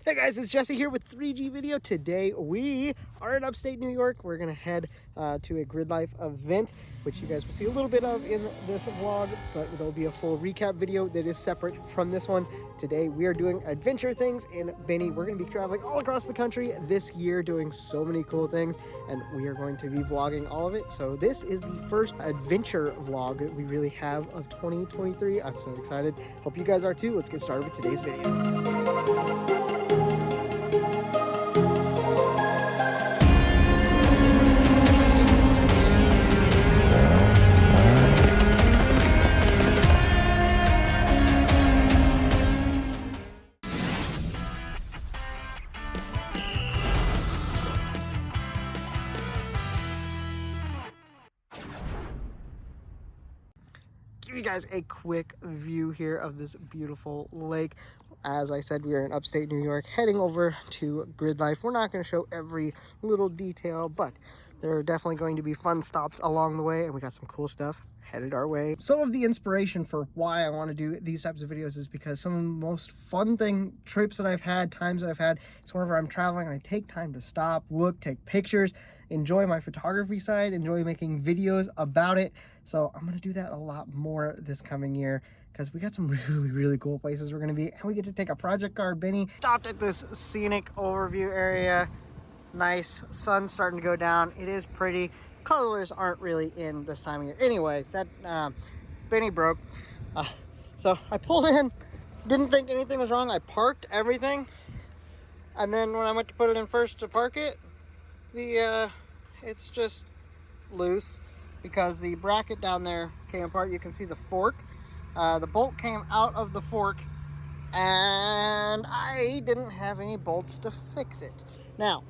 Hey guys, it's Jesse here with 3G Video. Today we are in upstate New York. We're gonna head to a Gridlife event, which you guys will see a little bit of in this vlog, but there'll be a full recap video that is separate from this one. Today we are doing adventure things in Benny. We're gonna be traveling all across the country this year, doing so many cool things, and we are going to be vlogging all of it. So this is the first adventure vlog we really have of 2023. I'm so excited. Hope you guys are too. Let's get started with today's video. Give you guys a quick view here of this beautiful lake. As I said, we are in upstate New York heading over to Gridlife. We're not going to show every little detail, but there are definitely going to be fun stops along the way, and we got some cool stuff headed our way. Some of the inspiration for why I want to do these types of videos is because some of the most fun trips that I've had, times that I've had, is whenever I'm traveling and I take time to stop, look, take pictures, enjoy my photography side, enjoy making videos about it. So I'm going to do that a lot more this coming year because we got some really cool places we're going to be, and we get to take a project car. Benny stopped at this scenic overview area. Nice, sun starting to go down. It is pretty. Colors aren't really in this time of year. Anyway, that Benny broke. So I pulled in, didn't think anything was wrong. I parked everything, and then when I went to put it in first to park it, it's just loose because the bracket down there came apart. You can see the fork. The bolt came out of the fork, and I didn't have any bolts to fix it. Now,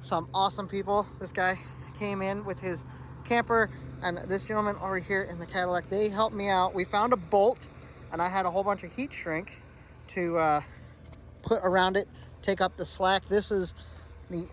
some awesome people. This guy came in with his camper, and this gentleman over here in the Cadillac, they helped me out. We found a bolt, and I had a whole bunch of heat shrink to put around it, take up the slack. This is the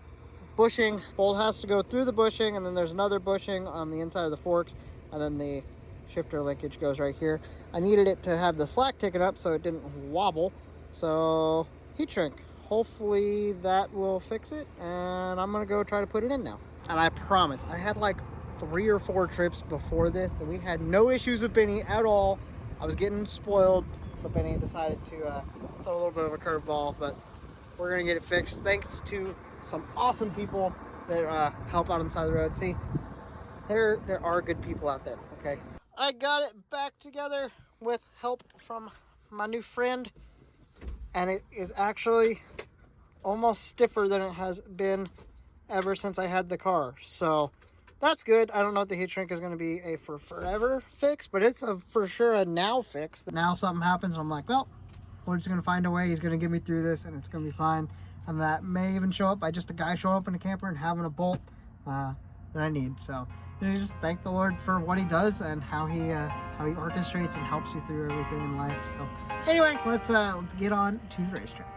bushing. Bolt has to go through the bushing, and then there's another bushing on the inside of the forks, and then the shifter linkage goes right here. I needed it to have the slack taken up so it didn't wobble, so heat shrink. Hopefully that will fix it, and I'm gonna go try to put it in now. And I promise, I had like 3 or 4 trips before this and we had no issues with Benny at all. I was getting spoiled, so Benny decided to throw a little bit of a curveball, but we're gonna get it fixed thanks to some awesome people that help out on the side of the road. See, there are good people out there. Okay, I got it back together with help from my new friend, and it is actually almost stiffer than it has been ever since I had the car. So that's good. I don't know if the heat shrink is going to be a for forever fix, but it's for sure a now fix. Now something happens and I'm like, well, we're just going to find a way. He's going to get me through this and it's going to be fine. And that may even show up by just a guy showing up in a camper and having a bolt that I need. So you just thank the Lord for what he does and how he orchestrates and helps you through everything in life. So anyway, let's get on to the racetrack.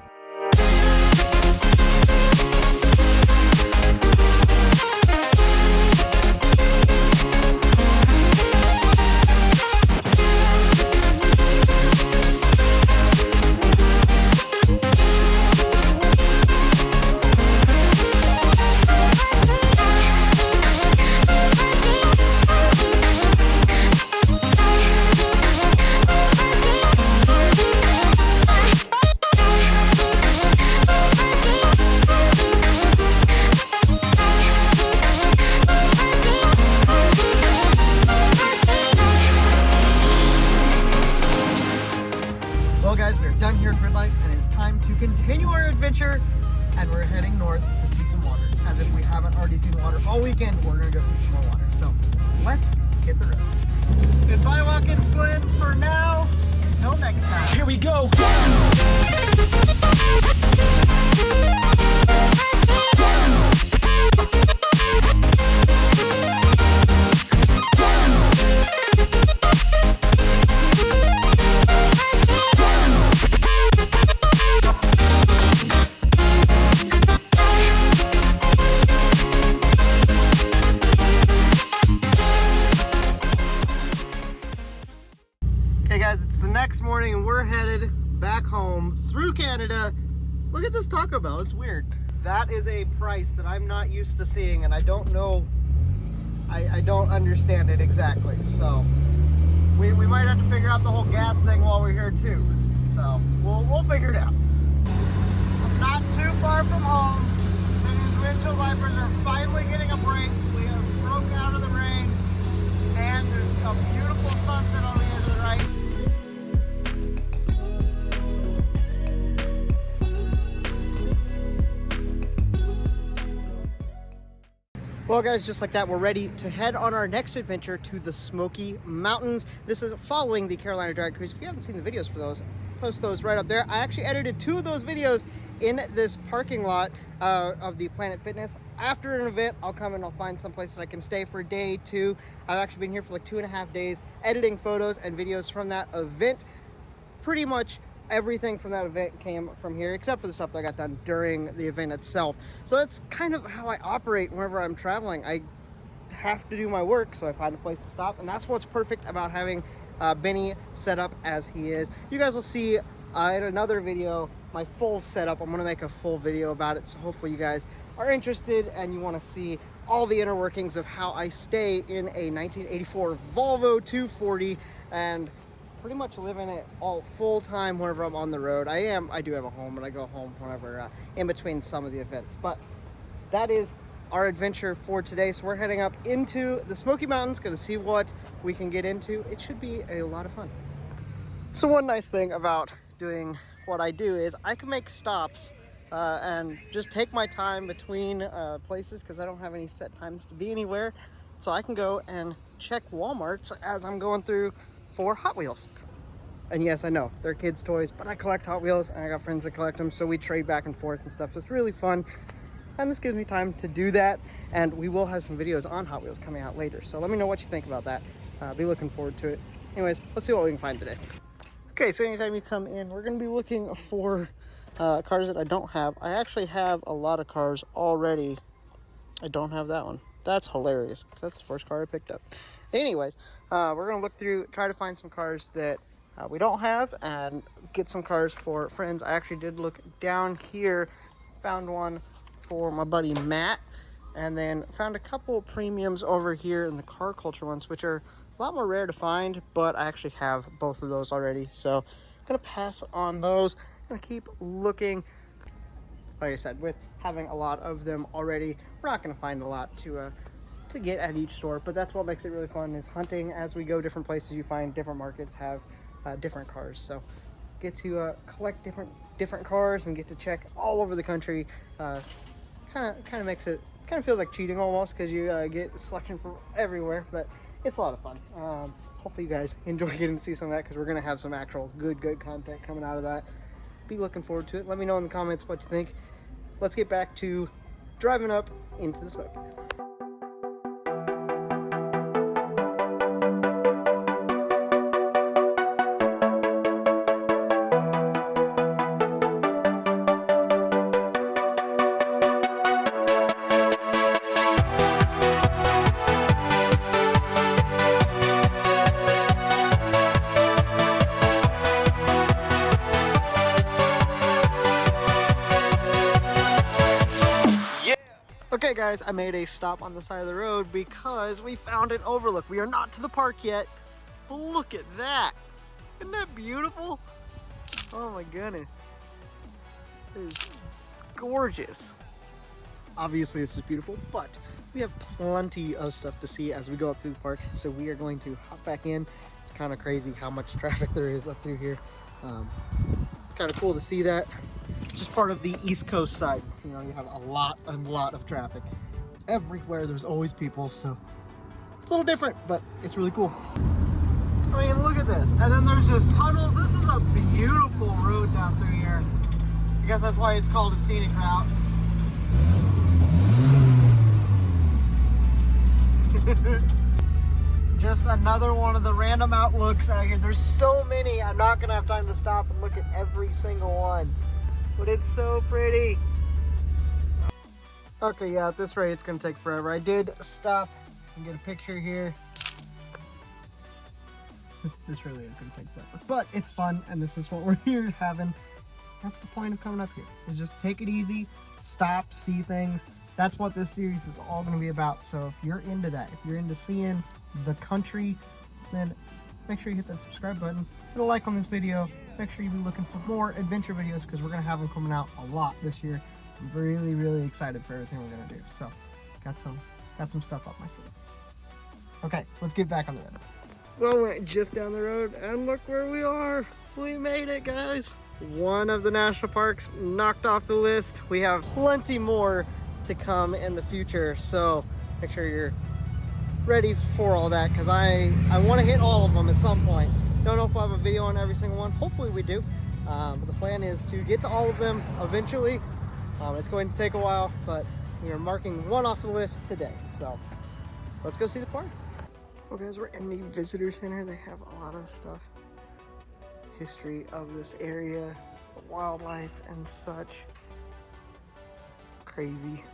Done here at Gridlife, and it's time to continue our adventure, and we're heading north to see some water. As if we haven't already seen water all weekend, we're gonna go see some more water. So let's hit the road. Goodbye, Watkins Glen, for now. Until next time. Here we go. Hey guys, it's the next morning and we're headed back home through look at this Taco Bell. It's weird. That is a price that I'm not used to seeing, and I don't know. I don't understand it exactly. So we might have to figure out the whole gas thing while we're here too. So we'll figure it out. I'm not too far from home. These windshield wipers are finally getting a break. We have broke out of the rain, and there's a beautiful sunset over here to the right. Well guys, just like that, we're ready to head on our next adventure to the Smoky Mountains. This is following the Carolina Drag Cruise. If you haven't seen the videos for those, post those right up there. I actually edited 2 of those videos in this parking lot of the Planet Fitness. After an event, I'll come and I'll find some place that I can stay for day 2. I've actually been here for like 2.5 days editing photos and videos from that event. Pretty much everything from that event came from here, except for the stuff that I got done during the event itself. So that's kind of how I operate whenever I'm traveling. I have to do my work, so I find a place to stop, and that's what's perfect about having Benny set up as he is. You guys will see in another video my full setup. I'm going to make a full video about it, so hopefully you guys are interested and you want to see all the inner workings of how I stay in a 1984 Volvo 240 and pretty much living it all full time whenever I'm on the road. I do have a home, and I go home whenever in between some of the events. But that is our adventure for today. So we're heading up into the Smoky Mountains, going to see what we can get into. It should be a lot of fun. So one nice thing about doing what I do is I can make stops and just take my time between places, because I don't have any set times to be anywhere. So I can go and check Walmarts as I'm going through for Hot Wheels. And yes, I know they're kids' toys, but I collect Hot Wheels and I got friends that collect them, so we trade back and forth and stuff. So it's really fun, and this gives me time to do that. And we will have some videos on Hot Wheels coming out later, so let me know what you think about that. Be looking forward to it. Anyways, let's see what we can find today. Okay, so anytime you come in, we're going to be looking for cars that I don't have. I actually have a lot of cars already. I don't have that one. That's hilarious, because that's the first car I picked up. Anyways, we're going to look through, try to find some cars that we don't have, and get some cars for friends. I actually did look down here, found one for my buddy Matt, and then found a couple premiums over here in the car culture ones, which are a lot more rare to find, but I actually have both of those already. So I'm going to pass on those. I'm going to keep looking. Like I said, with having a lot of them already, we're not going to find a lot to get at each store, but that's what makes it really fun, is hunting. As we go different places, you find different markets have different cars, so get to collect different cars and get to check all over the country. Kind of makes it, kind of feels like cheating almost, because you get selection from everywhere, but it's a lot of fun. Hopefully you guys enjoy getting to see some of that, because we're going to have some actual good content coming out of that. Be looking forward to it. Let me know in the comments what you think. Let's get back to driving up into the Smokies. Okay guys, I made a stop on the side of the road because we found an overlook. We are not to the park yet. Look at that. Isn't that beautiful? Oh my goodness. It is gorgeous. Obviously this is beautiful, but we have plenty of stuff to see as we go up through the park. So we are going to hop back in. It's kind of crazy how much traffic there is up through here. It's kind of cool to see that. Just part of the East Coast side. You know, you have a lot of traffic. Everywhere there's always people, so it's a little different, but it's really cool. I mean, look at this. And then there's just tunnels. This is a beautiful road down through here. I guess that's why it's called a scenic route. Just another one of the random outlooks out here. There's so many, I'm not gonna have time to stop and look at every single one. But it's so pretty. Okay, yeah, at this rate, it's gonna take forever. I did stop and get a picture here. This really is gonna take forever, but it's fun, and this is what we're here having. That's the point of coming up here, is just take it easy, stop, see things. That's what this series is all going to be about. So if you're into that, if you're into seeing the country, then make sure you hit that subscribe button, hit a like on this video. Make sure you be looking for more adventure videos because we're going to have them coming out a lot this year. I'm really, really excited for everything we're going to do. So got some stuff up my sleeve. Okay, let's get back on the road. Well, we went just down the road and look where we are. We made it, guys. One of the national parks knocked off the list. We have plenty more to come in the future, so make sure you're ready for all that because I want to hit all of them at some point. Don't know if we'll have a video on every single one. Hopefully we do, but the plan is to get to all of them eventually. It's going to take a while, but we are marking one off the list today, so let's go see the park. Well, guys, we're in the visitor center. They have a lot of stuff, history of this area, wildlife and such. Crazy.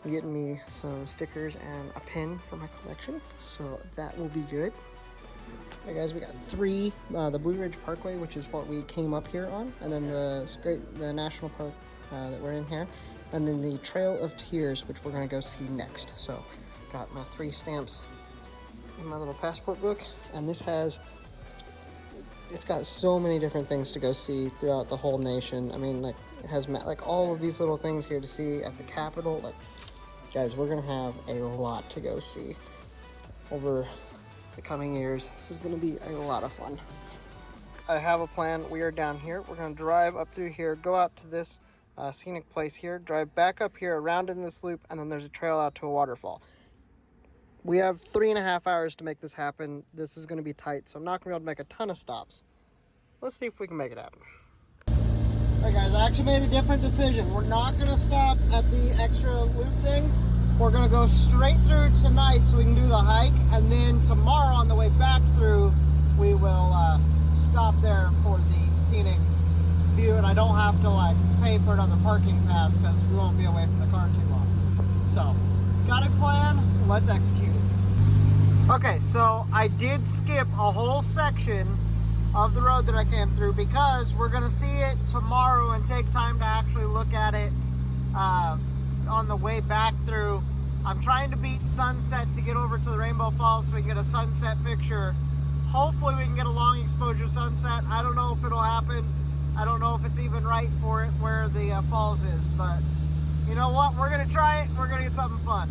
I'm getting me some stickers and a pin for my collection, so that will be good. Hey guys, we got three, the Blue Ridge Parkway, which is what we came up here on, and then the national park that we're in here, and then the Trail of Tears, which we're gonna go see next. So got my 3 stamps in my little passport book, and this it's got so many different things to go see throughout the whole nation. I mean, like, it has like all of these little things here to see at the Capitol. Like, guys, we're gonna have a lot to go see over the coming years. This is gonna be a lot of fun. I have a plan. We are down here. We're gonna drive up through here, go out to this scenic place here, drive back up here, around in this loop, and then there's a trail out to a waterfall. We have 3.5 hours to make this happen. This is gonna be tight, so I'm not gonna be able to make a ton of stops. Let's see if we can make it happen. All right, guys, I actually made a different decision. We're not gonna stop at the extra loop thing. We're gonna go straight through tonight so we can do the hike, and then tomorrow on the way back through, we will stop there for the scenic view, and I don't have to like pay for another parking pass because we won't be away from the car too long. So, got a plan, let's execute it. Okay, so I did skip a whole section of the road that I came through because we're gonna see it tomorrow and take time to actually look at it on the way back through. I'm trying to beat sunset to get over to the Rainbow Falls so we can get a sunset picture. Hopefully we can get a long exposure sunset. I don't know if it'll happen. I don't know if it's even right for it where the falls is, but you know what? We're gonna try it. We're gonna get something fun.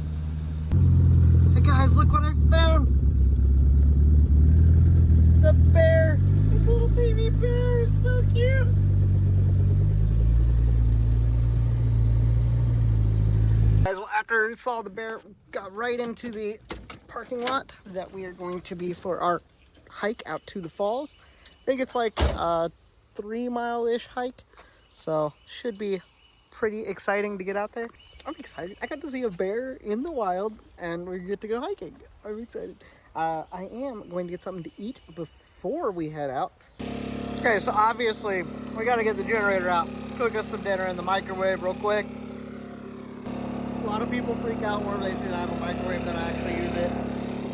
Hey guys, look what I found. It's a bear. It's a little baby bear. It's so cute. Guys, well, after we saw the bear, we got right into the parking lot that we are going to be for our hike out to the falls. I think it's like a 3-mile-ish hike, so should be pretty exciting to get out there. I'm excited. I got to see a bear in the wild, and we get to go hiking. I'm excited. I am going to get something to eat before we head out. Okay, so obviously we got to get the generator out, cook us some dinner in the microwave real quick. A lot of people freak out where they see that I have a microwave, that I actually use it,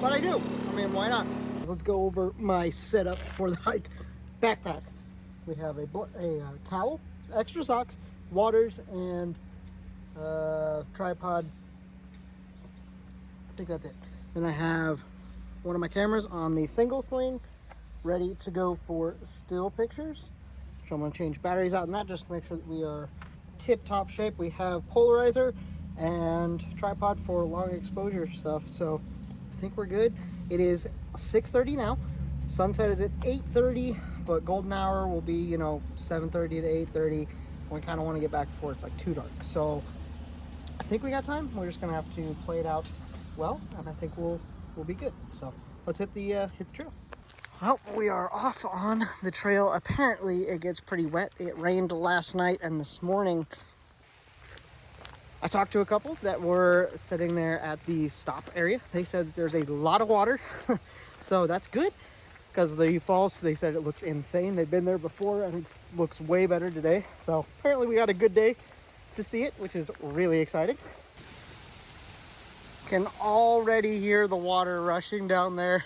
but I do. I mean, why not? Let's go over my setup for the hike. Backpack. We have a towel, extra socks, waters, and tripod. I think that's it. Then I have one of my cameras on the single sling, ready to go for still pictures. So I'm going to change batteries out in that just to make sure that we are tip-top shape. We have polarizer and tripod for long exposure stuff, so I think we're good. It is 6:30 now. Sunset is at 8:30, but golden hour will be, you know, 7:30 to 8:30. We kind of want to get back before it's like too dark. So I think we got time. We're just gonna have to play it out well, and I think we'll be good. So let's hit the trail. Well, we are off on the trail. Apparently it gets pretty wet. It rained last night and this morning. I talked to a couple that were sitting there at the stop area. They said there's a lot of water, so that's good because the falls, they said it looks insane. They've been there before and it looks way better today. So apparently we got a good day to see it, which is really exciting. Can already hear the water rushing down there.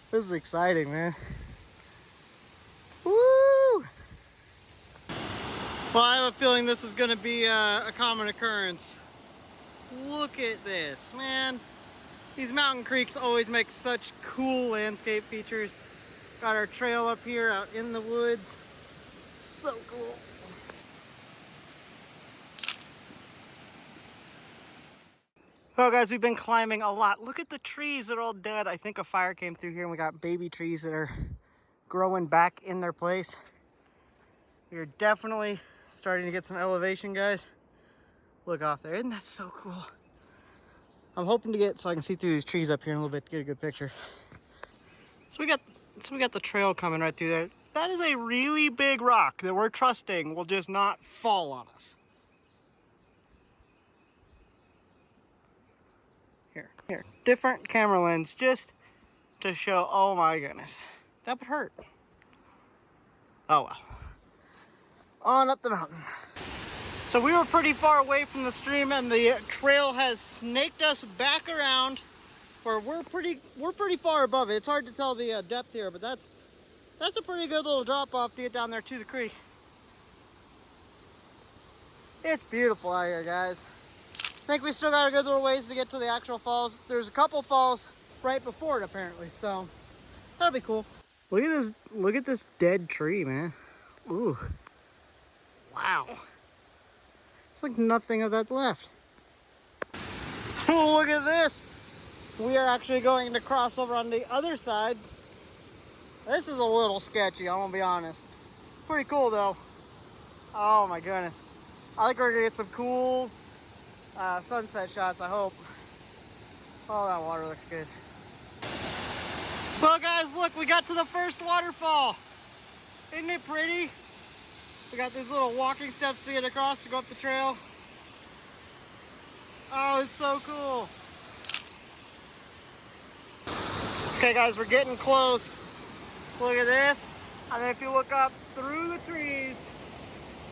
This is exciting, man. Woo! Well, I have a feeling this is going to be a common occurrence. Look at this, man. These mountain creeks always make such cool landscape features. Got our trail up here out in the woods. So cool. Well, guys, we've been climbing a lot. Look at the trees, they're all dead. I think a fire came through here and we got baby trees that are growing back in their place. We're definitely starting to get some elevation, guys. Look off there, isn't that so cool? I'm hoping to get so I can see through these trees up here in a little bit, get a good picture. So we got the trail coming right through there. That is a really big rock that we're trusting will just not fall on us. Here, different camera lens just to show, oh my goodness, that would hurt. Oh well. On up the mountain. So we were pretty far away from the stream and the trail has snaked us back around where we're pretty far above it. It's hard to tell the depth here, but that's a pretty good little drop off to get down there to the creek. It's beautiful out here, guys. I think we still got a good little ways to get to the actual falls. There's a couple falls right before it apparently, so that'll be cool. Look at this dead tree, man. Ooh. Wow. It's like nothing of that left. Look at this. We are actually going to cross over on the other side. This is a little sketchy, I'm gonna be honest. Pretty cool though. Oh my goodness. I think we're gonna get some cool sunset shots, I hope. Oh, that water looks good. Well guys, look, we got to the first waterfall. Isn't it pretty? We got these little walking steps to get across to go up the trail. Oh, it's so cool. Okay guys, we're getting close. Look at this. And then if you look up through the trees,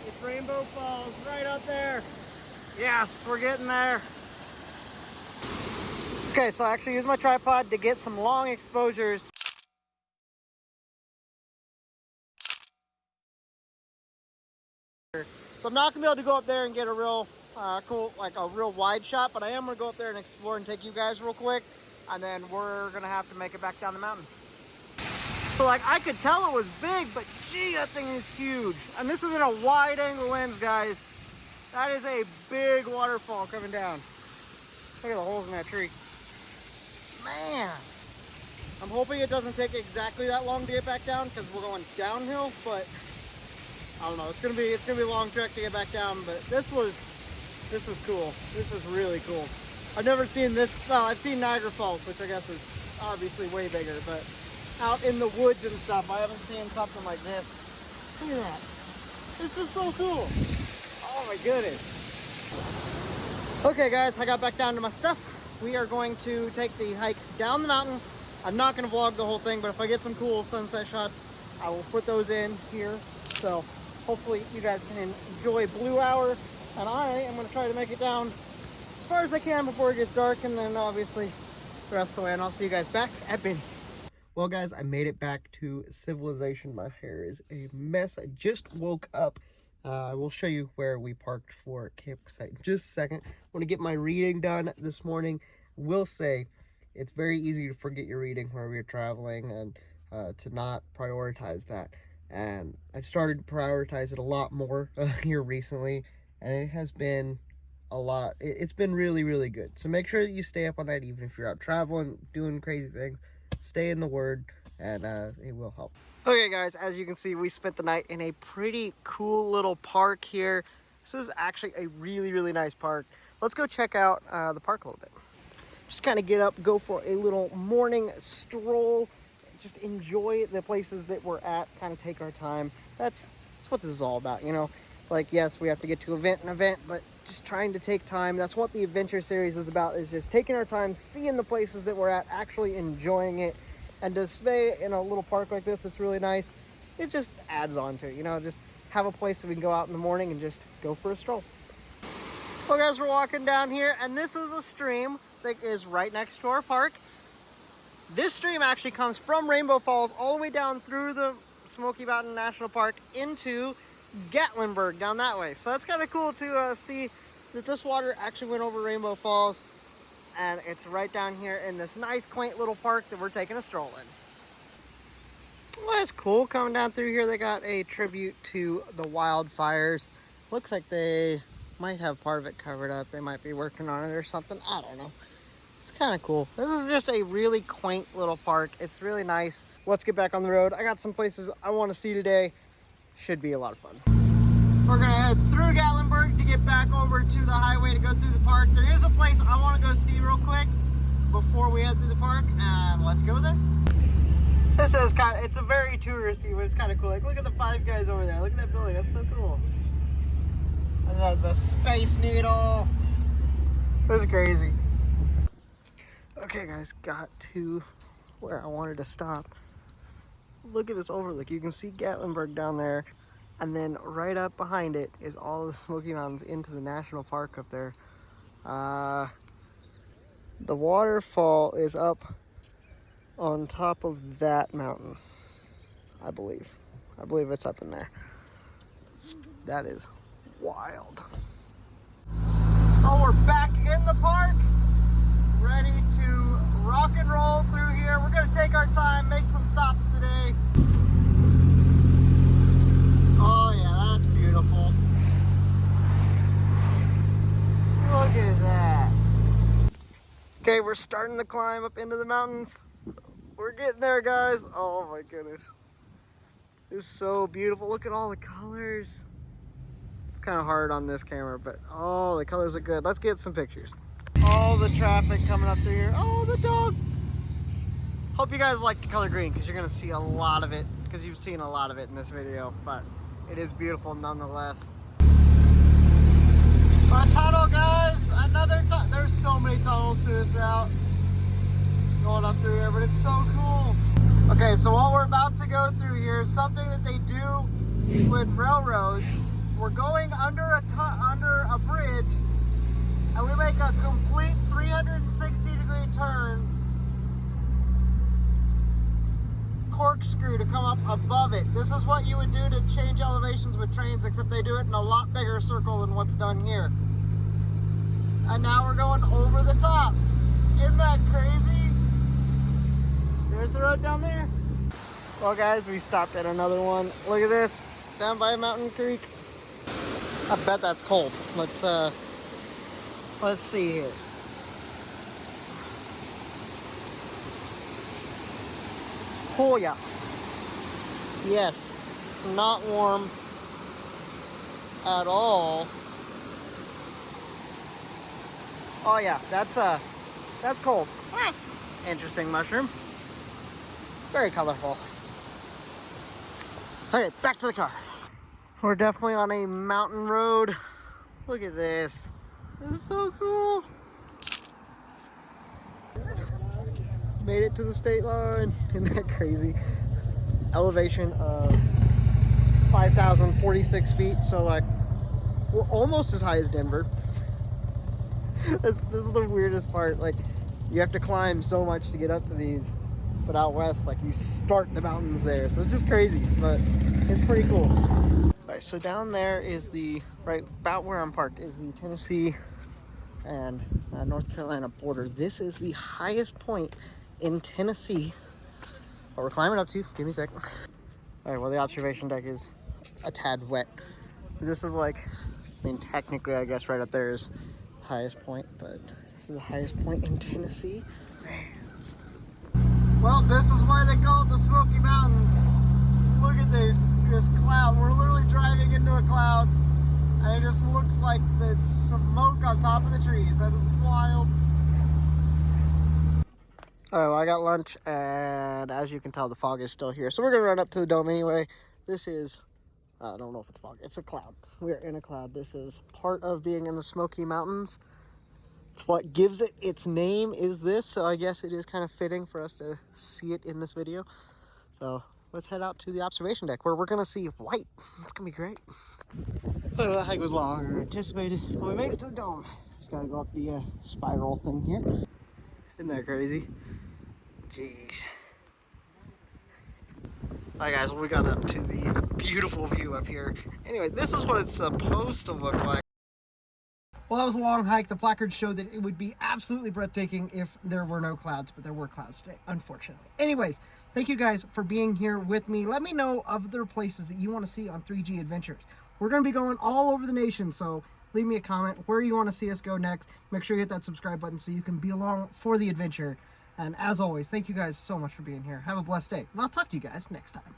it's Rainbow Falls right up there. Yes, we're getting there. Okay, so I actually used my tripod to get some long exposures. So I'm not gonna be able to go up there and get a real cool, like a real wide shot, but I am gonna go up there and explore and take you guys real quick, and then we're gonna have to make it back down the mountain. So like I could tell it was big, but gee, that thing is huge. And this isn't a wide angle lens, guys. That is a big waterfall coming down. Look at the holes in that tree. Man, I'm hoping it doesn't take exactly that long to get back down because we're going downhill, but I don't know. It's gonna be a long trek to get back down, but this is cool. This is really cool. I've never seen this. Well, I've seen Niagara Falls, which I guess is obviously way bigger, but out in the woods and stuff, I haven't seen something like this. Look at that. It's just so cool. Oh my goodness. Okay guys, I got back down to my stuff. We are going to take the hike down the mountain. I'm not gonna vlog the whole thing, but if I get some cool sunset shots, I will put those in here. So hopefully you guys can enjoy Blue Hour. And I am gonna try to make it down as far as I can before it gets dark, and then obviously the rest of the way, and I'll see you guys back at Benny. Well guys, I made it back to civilization. My hair is a mess. I just woke up. I will show you where we parked for campsite in just a second. I want to get my reading done this morning. Will say it's very easy to forget your reading wherever you're traveling and to not prioritize that. And I've started to prioritize it a lot more here recently, and it has been a lot. It's been really, really good. So make sure that you stay up on that, even if you're out traveling, doing crazy things. Stay in the Word, and it will help. Okay guys, as you can see, we spent the night in a pretty cool little park here. This is actually a really, really nice park. Let's go check out the park a little bit. Just kind of get up, go for a little morning stroll, just enjoy the places that we're at, kind of take our time. That's what this is all about, you know? Like, yes, we have to get to an event, but just trying to take time. That's what the adventure series is about, is just taking our time, seeing the places that we're at, actually enjoying it. And to stay in a little park like this, it's really nice. It just adds on to it, you know, just have a place that we can go out in the morning and just go for a stroll. Well guys, we're walking down here, and this is a stream that is right next to our park. This stream actually comes from Rainbow Falls all the way down through the Smoky Mountain National Park into Gatlinburg down that way. So that's kind of cool to see that this water actually went over Rainbow Falls, and it's right down here in this nice quaint little park that we're taking a stroll in. Well, that's cool. Coming down through here, they got a tribute to the wildfires. Looks like they might have part of it covered up. They might be working on it or something. I don't know. It's kind of cool. This is just a really quaint little park. It's really nice. Let's get back on the road. I got some places I want to see today. Should be a lot of fun. We're gonna head through Gatlinburg to get back over to the highway to go through the park. There is a place I want to go see real quick before we head through the park, and let's go there. This is it's a very touristy, but it's kind of cool. Like, look at the Five Guys over there. Look at that building. That's so cool. And then the Space Needle. This is crazy. Okay, guys, got to where I wanted to stop. Look at this overlook. You can see Gatlinburg down there. And then right up behind it is all the Smoky Mountains into the national park up there. The waterfall is up on top of that mountain, I believe. I believe it's up in there. That is wild. Oh, we're back in the park, ready to rock and roll through here. We're gonna take our time, make some stops today. Oh yeah, that's beautiful. Look at that. Okay, we're starting to climb up into the mountains. We're getting there, guys. Oh my goodness. It's so beautiful. Look at all the colors. It's kind of hard on this camera, but oh, the colors are good. Let's get some pictures. All the traffic coming up through here. Oh, the dog. Hope you guys like the color green, because you're gonna see a lot of it, because you've seen a lot of it in this video, but it is beautiful nonetheless. A tunnel, guys. Another tunnel. There's so many tunnels to this route going up through here, but it's so cool. Okay, so what we're about to go through here is something that they do with railroads. We're going under a bridge, and we make a complete 360-degree turn, corkscrew to come up above it. This is what you would do to change elevations with trains, except they do it in a lot bigger circle than what's done here. And now we're going over the top. Isn't that crazy? There's the road down there. Well, guys, we stopped at another one. Look at this, down by Mountain Creek. I bet that's cold. Let's see here. Oh yeah. Yes, not warm at all. Oh yeah, that's cold. That's interesting mushroom. Very colorful. Okay, back to the car. We're definitely on a mountain road. Look at this. This is so cool. Made it to the state line. Isn't that crazy? Elevation of 5,046 feet. So like, we're almost as high as Denver. This is the weirdest part. Like, you have to climb so much to get up to these, but out west, like, you start the mountains there. So it's just crazy, but it's pretty cool. All right, so down there is right about where I'm parked is the Tennessee and North Carolina border. This is the highest point in Tennessee. What we're climbing up to. Give me a sec. All right, well, the observation deck is a tad wet. This is like, I mean, technically, I guess right up there is the highest point, but this is the highest point in Tennessee. Well, this is why they call it the Smoky Mountains. Look at this cloud. We're literally driving into a cloud, and it just looks like the smoke on top of the trees. That is wild. All right, well, I got lunch, and as you can tell, the fog is still here. So we're gonna run up to the dome anyway. This is, I don't know if it's fog. It's a cloud. We're in a cloud. This is part of being in the Smoky Mountains. It's what gives it its name is this. So I guess it is kind of fitting for us to see it in this video. So let's head out to the observation deck where we're gonna see white. It's gonna be great. The hike was longer than anticipated. When we made it to the dome, just gotta go up the spiral thing here. Isn't that crazy? Jeez. All right, guys, well, we got up to the beautiful view up here. Anyway, this is what it's supposed to look like. Well, that was a long hike. The placard showed that it would be absolutely breathtaking if there were no clouds, but there were clouds today, unfortunately. Anyways, thank you guys for being here with me. Let me know other places that you want to see on 3G Adventures. We're going to be going all over the nation, so leave me a comment where you want to see us go next. Make sure you hit that subscribe button so you can be along for the adventure. And as always, thank you guys so much for being here. Have a blessed day, and I'll talk to you guys next time.